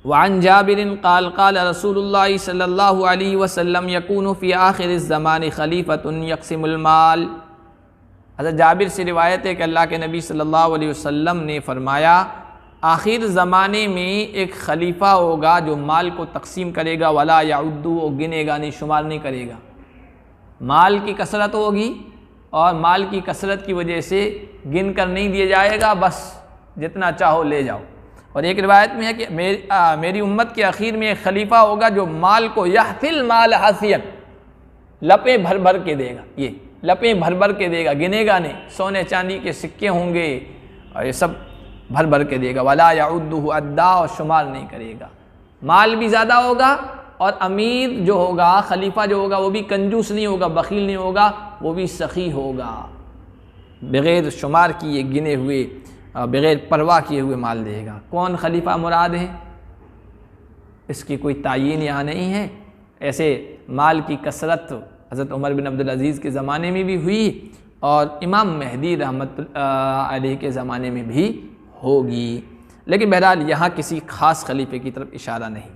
وعن جابر قال قال رسول اللہ صلی اللہ علیہ وسلم یکون فی آخر الزمان خلیفۃ یقسم المال۔ حضرت جابر سے روایت ہے کہ اللہ کے نبی صلی اللہ علیہ وسلم نے فرمایا آخر زمانے میں ایک خلیفہ ہوگا جو مال کو تقسیم کرے گا، ولا یعد، وہ گنے گا نہیں، شمار نہیں کرے گا۔ مال کی کثرت ہوگی اور مال کی کثرت کی وجہ سے گن کر نہیں دیا جائے گا، بس جتنا چاہو لے جاؤ۔ اور ایک روایت میں ہے کہ میری امت کے اخیر میں ایک خلیفہ ہوگا جو مال کو یحفل مال حافیت، لپیں بھر بھر کے دے گا، یہ لپیں بھر بھر کے دے گا، گنے گا نہیں، سونے چاندی کے سکے ہوں گے اور یہ سب بھر بھر کے دے گا، ولا یعدہ عدا، اور شمار نہیں کرے گا۔ مال بھی زیادہ ہوگا اور امیر جو ہوگا، خلیفہ جو ہوگا، وہ بھی کنجوس نہیں ہوگا، بخیل نہیں ہوگا، وہ بھی سخی ہوگا، بغیر شمار کیے گنے ہوئے، بغیر پرواہ کیے ہوئے مال دے گا۔ کون خلیفہ مراد ہے؟ اس کی کوئی تعین یہاں نہیں ہے۔ ایسے مال کی کثرت حضرت عمر بن عبدالعزیز کے زمانے میں بھی ہوئی اور امام مہدی رحمت علیہ کے زمانے میں بھی ہوگی، لیکن بہرحال یہاں کسی خاص خلیفے کی طرف اشارہ نہیں۔